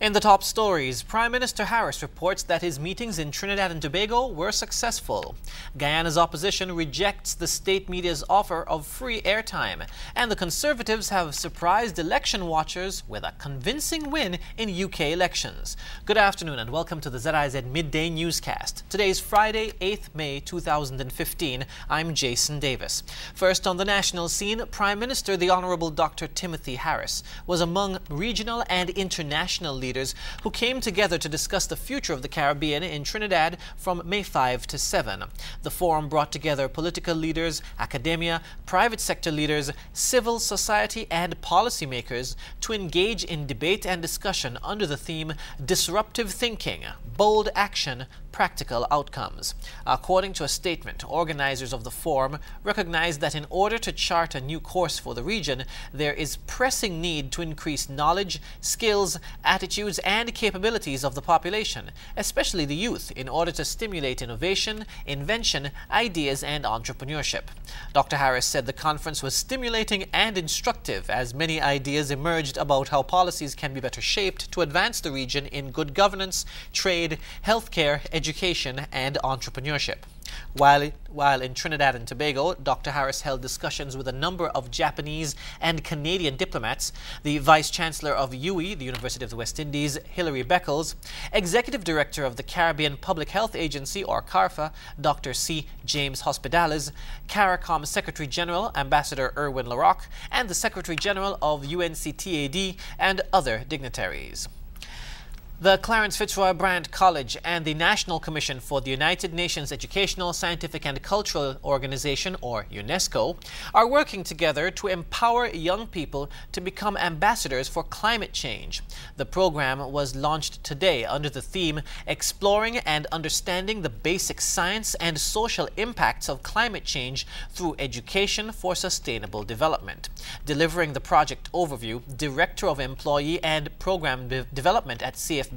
In the top stories, Prime Minister Harris reports that his meetings in Trinidad and Tobago were successful. Guyana's opposition rejects the state media's offer of free airtime. And the Conservatives have surprised election watchers with a convincing win in UK elections. Good afternoon and welcome to the ZIZ Midday Newscast. Today is Friday, 8th May 2015. I'm Jason Davis. First on the national scene, Prime Minister the Honourable Dr. Timothy Harris was among regional and international leaders who came together to discuss the future of the Caribbean in Trinidad from May 5 to 7. The forum brought together political leaders, academia, private sector leaders, civil society and policymakers to engage in debate and discussion under the theme Disruptive Thinking, Bold Action, Practical Outcomes. According to a statement, organizers of the forum recognized that in order to chart a new course for the region, there is pressing need to increase knowledge, skills, attitudes, and capabilities of the population, especially the youth, in order to stimulate innovation, invention, ideas, and entrepreneurship. Dr. Harris said the conference was stimulating and instructive as many ideas emerged about how policies can be better shaped to advance the region in good governance, trade, healthcare, education, and entrepreneurship. While in Trinidad and Tobago, Dr. Harris held discussions with a number of Japanese and Canadian diplomats, the Vice Chancellor of UWI, the University of the West Indies, Hilary Beckles, Executive Director of the Caribbean Public Health Agency, or CARPHA, Dr. C. James Hospedales, CARICOM Secretary General, Ambassador Erwin LaRocque, and the Secretary General of UNCTAD, and other dignitaries. The Clarence Fitzroy Brand College and the National Commission for the United Nations Educational, Scientific and Cultural Organization, or UNESCO, are working together to empower young people to become ambassadors for climate change. The program was launched today under the theme Exploring and Understanding the Basic Science and Social Impacts of Climate Change Through Education for Sustainable Development. Delivering the project overview, Director of Employee and Program Development at CFBC,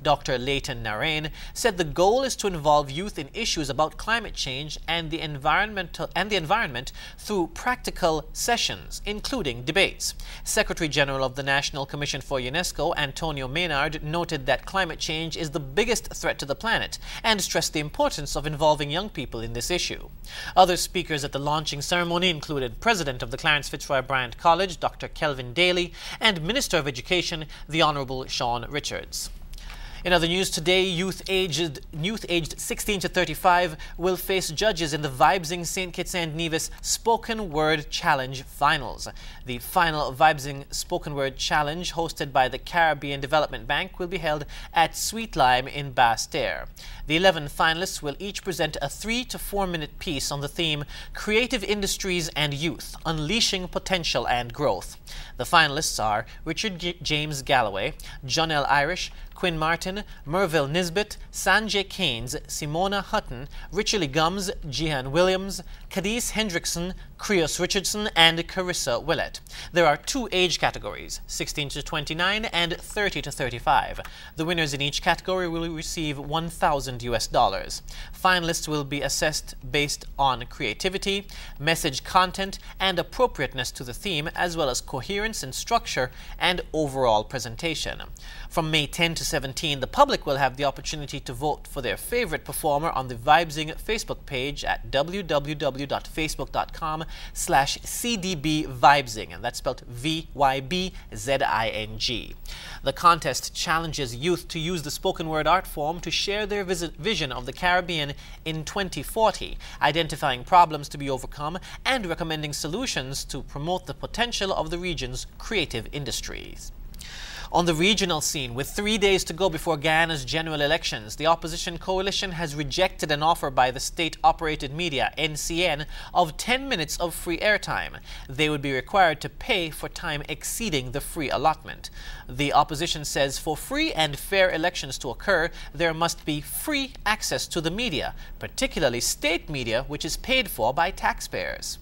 Dr. Leighton Narain, said the goal is to involve youth in issues about climate change and the environment through practical sessions, including debates. Secretary General of the National Commission for UNESCO, Antonio Maynard, noted that climate change is the biggest threat to the planet and stressed the importance of involving young people in this issue. Other speakers at the launching ceremony included President of the Clarence Fitzroy Brand College, Dr. Kelvin Daly, and Minister of Education, the Honourable Sean Richards. In other news today, youth aged 16 to 35 will face judges in the Vibesing St. Kitts and Nevis Spoken Word Challenge Finals. The final Vibesing Spoken Word Challenge, hosted by the Caribbean Development Bank, will be held at Sweet Lime in Basse-Terre. The 11 finalists will each present a 3 to 4 minute piece on the theme Creative Industries and Youth, Unleashing Potential and Growth. The finalists are Richard James Galloway, John L. Irish, Quinn Martin, Merville Nisbet, Sanjay Keynes, Simona Hutton, Richie Gums, Jehan Williams, Cadiz Hendrickson, Creos Richardson, and Carissa Willett. There are 2 age categories, 16 to 29 and 30 to 35. The winners in each category will receive $1,000 US. Finalists will be assessed based on creativity, message content, and appropriateness to the theme, as well as coherence in structure and overall presentation. From May 10 to 17, the public will have the opportunity to vote for their favorite performer on the Vibesing Facebook page at www.facebook.com/CDBVibesing, and that's spelled VYBZING. The contest challenges youth to use the spoken word art form to share their vision of the Caribbean in 2040, identifying problems to be overcome and recommending solutions to promote the potential of the region's creative industries. On the regional scene, with 3 days to go before Guyana's general elections, the opposition coalition has rejected an offer by the state-operated media, NCN, of 10 minutes of free airtime. They would be required to pay for time exceeding the free allotment. The opposition says for free and fair elections to occur, there must be free access to the media, particularly state media, which is paid for by taxpayers.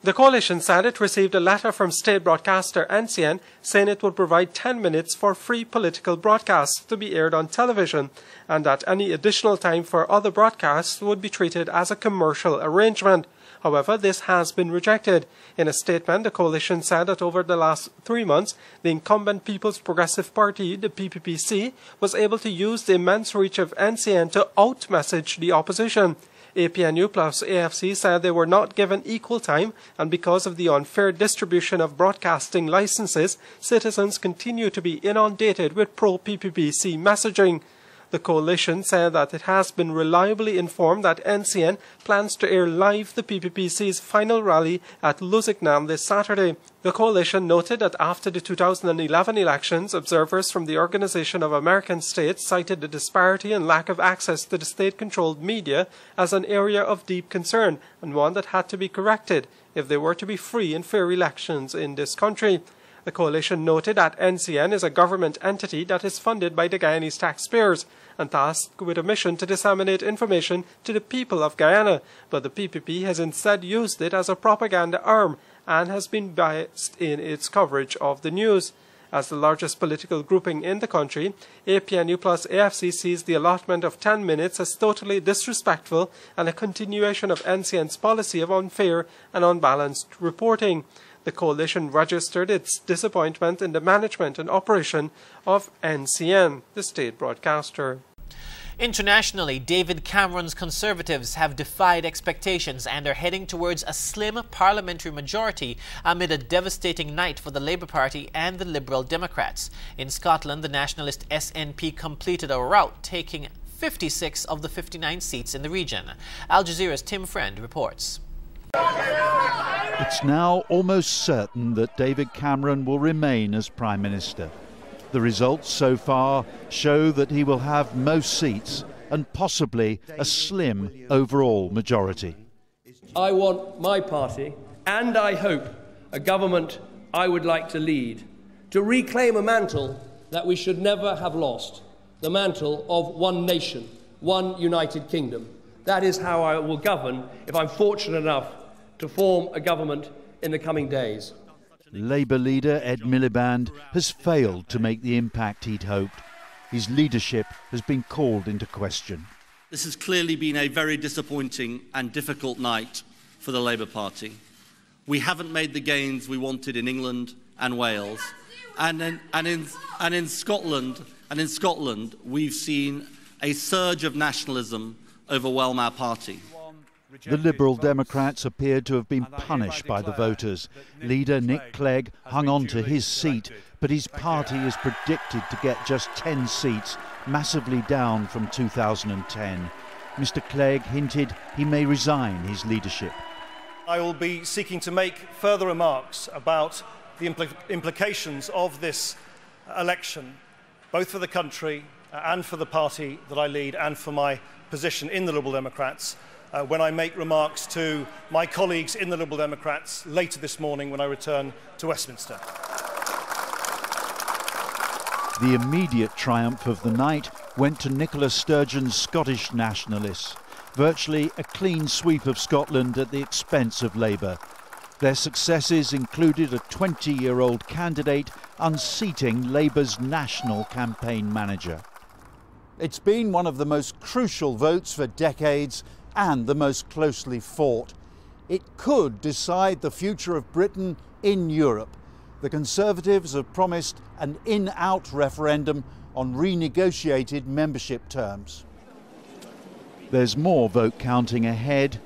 The coalition said it received a letter from state broadcaster NCN saying it would provide 10 minutes for free political broadcasts to be aired on television, and that any additional time for other broadcasts would be treated as a commercial arrangement. However, this has been rejected. In a statement, the coalition said that over the last 3 months, the incumbent People's Progressive Party, the PPPC, was able to use the immense reach of NCN to out-message the opposition. APNU plus AFC said they were not given equal time, and because of the unfair distribution of broadcasting licenses, citizens continue to be inundated with pro-PPPC messaging. The coalition said that it has been reliably informed that NCN plans to air live the PPPC's final rally at Lusignan this Saturday. The coalition noted that after the 2011 elections, observers from the Organization of American States cited the disparity and lack of access to the state-controlled media as an area of deep concern, and one that had to be corrected if there were to be free and fair elections in this country. The coalition noted that NCN is a government entity that is funded by the Guyanese taxpayers and tasked with a mission to disseminate information to the people of Guyana, but the PPP has instead used it as a propaganda arm and has been biased in its coverage of the news. As the largest political grouping in the country, APNU plus AFC sees the allotment of 10 minutes as totally disrespectful and a continuation of NCN's policy of unfair and unbalanced reporting. The coalition registered its disappointment in the management and operation of NCN, the state broadcaster. Internationally, David Cameron's Conservatives have defied expectations and are heading towards a slim parliamentary majority amid a devastating night for the Labour Party and the Liberal Democrats. In Scotland, the nationalist SNP completed a rout, taking 56 of the 59 seats in the region. Al Jazeera's Tim Friend reports. It's now almost certain that David Cameron will remain as Prime Minister. The results so far show that he will have most seats and possibly a slim overall majority. I want my party, and I hope a government I would like to lead, to reclaim a mantle that we should never have lost, the mantle of one nation, one United Kingdom. That is how I will govern if I'm fortunate enough to form a government in the coming days. Labour leader Ed Miliband has failed to make the impact he'd hoped. His leadership has been called into question. This has clearly been a very disappointing and difficult night for the Labour Party. We haven't made the gains we wanted in England and Wales, and in Scotland we've seen a surge of nationalism overwhelm our party. The Liberal Democrats appeared to have been punished by the voters. Leader Nick Clegg hung on to his seat, but his party is predicted to get just 10 seats, massively down from 2010. Mr. Clegg hinted he may resign his leadership. I will be seeking to make further remarks about the implications of this election, both for the country and for the party that I lead and for my position in the Liberal Democrats, when I make remarks to my colleagues in the Liberal Democrats later this morning when I return to Westminster. The immediate triumph of the night went to Nicola Sturgeon's Scottish nationalists, virtually a clean sweep of Scotland at the expense of Labour. Their successes included a 20-year-old candidate unseating Labour's national campaign manager. It's been one of the most crucial votes for decades and the most closely fought. It could decide the future of Britain in Europe. The Conservatives have promised an in-out referendum on renegotiated membership terms. There's more vote counting ahead,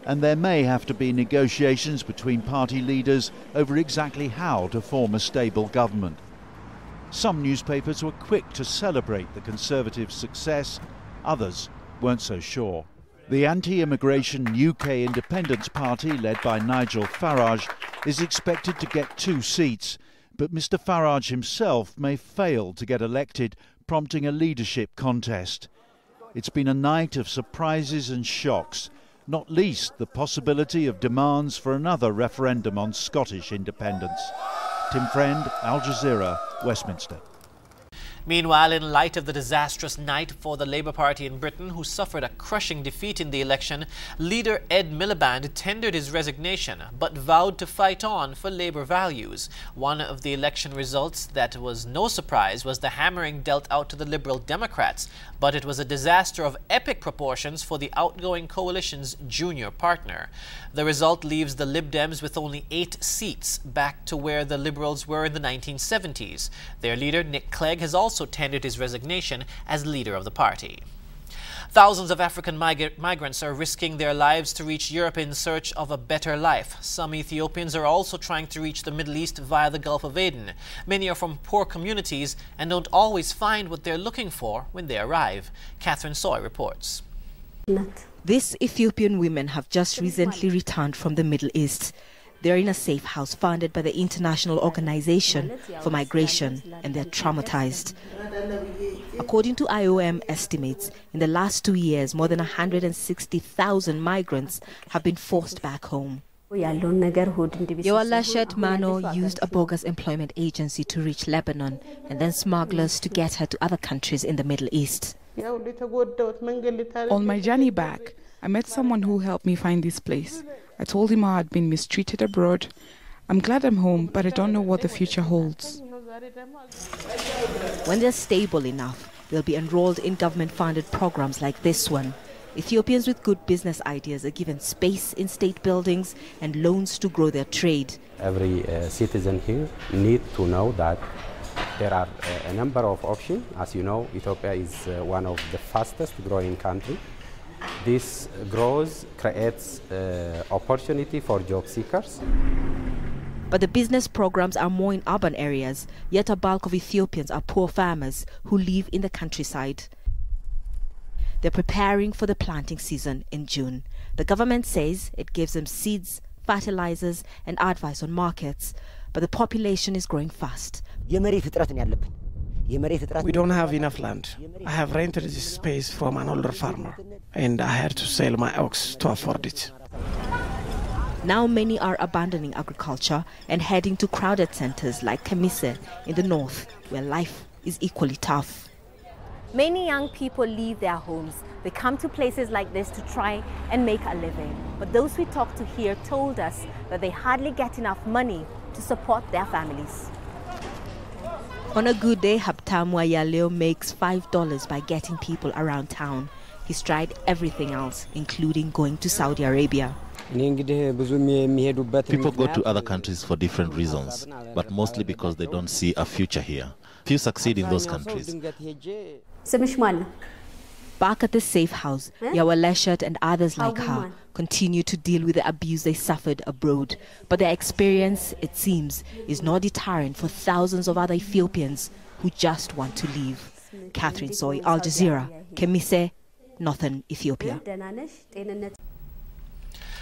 and there may have to be negotiations between party leaders over exactly how to form a stable government. Some newspapers were quick to celebrate the Conservatives' success, others weren't so sure. The anti-immigration UK Independence Party, led by Nigel Farage, is expected to get 2 seats, but Mr Farage himself may fail to get elected, prompting a leadership contest. It's been a night of surprises and shocks, not least the possibility of demands for another referendum on Scottish independence. Tim Friend, Al Jazeera, Westminster. Meanwhile, in light of the disastrous night for the Labour Party in Britain, who suffered a crushing defeat in the election, leader Ed Miliband tendered his resignation but vowed to fight on for Labour values. One of the election results that was no surprise was the hammering dealt out to the Liberal Democrats, but it was a disaster of epic proportions for the outgoing coalition's junior partner. The result leaves the Lib Dems with only 8 seats, back to where the Liberals were in the 1970s. Their leader, Nick Clegg, has also tendered his resignation as leader of the party. Thousands of African migrants are risking their lives to reach Europe in search of a better life. Some Ethiopians are also trying to reach the Middle East via the Gulf of Aden. Many are from poor communities and don't always find what they're looking for when they arrive. Catherine Soy reports. These Ethiopian women have just recently returned from the Middle East. They're in a safe house funded by the International Organization for Migration, and they're traumatized. According to IOM estimates, in the last 2 years, more than 160,000 migrants have been forced back home. Yoalashet Mano used a bogus employment agency to reach Lebanon and then smugglers to get her to other countries in the Middle East. On my journey back, I met someone who helped me find this place. I told him I had been mistreated abroad. I'm glad I'm home, but I don't know what the future holds. When they're stable enough, they'll be enrolled in government-funded programs like this one. Ethiopians with good business ideas are given space in state buildings and loans to grow their trade. Every citizen here needs to know that there are a number of options. As you know, Ethiopia is one of the fastest growing countries. This growth creates opportunity for job seekers. But the business programs are more in urban areas, yet a bulk of Ethiopians are poor farmers who live in the countryside. They're preparing for the planting season in June. The government says it gives them seeds, fertilizers and advice on markets, but the population is growing fast. We don't have enough land. I have rented this space from an older farmer, and I had to sell my ox to afford it. Now many are abandoning agriculture and heading to crowded centers like Kemise in the north, where life is equally tough. Many young people leave their homes. They come to places like this to try and make a living. But those we talked to here told us that they hardly get enough money to support their families. On a good day, Habtam Wayaleo makes $5 by getting people around town. He's tried everything else, including going to Saudi Arabia. People go to other countries for different reasons, but mostly because they don't see a future here. Few succeed in those countries. Back at the safe house, Yawaleshat and others like her continue to deal with the abuse they suffered abroad. But their experience, it seems, is no deterrent for thousands of other Ethiopians who just want to leave. Catherine Soy, Al Jazeera, Kemise, Northern Ethiopia.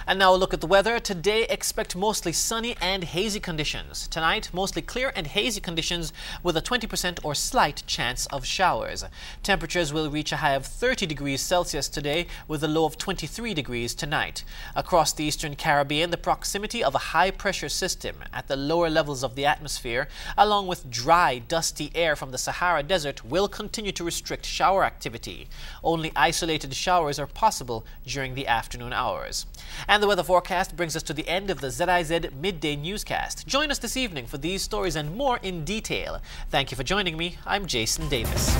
And now a look at the weather. Today, expect mostly sunny and hazy conditions. Tonight, mostly clear and hazy conditions with a 20% or slight chance of showers. Temperatures will reach a high of 30 degrees Celsius today with a low of 23 degrees tonight. Across the Eastern Caribbean, the proximity of a high-pressure system at the lower levels of the atmosphere, along with dry, dusty air from the Sahara Desert, will continue to restrict shower activity. Only isolated showers are possible during the afternoon hours. And the weather forecast brings us to the end of the ZIZ Midday Newscast. Join us this evening for these stories and more in detail. Thank you for joining me. I'm Jason Davis.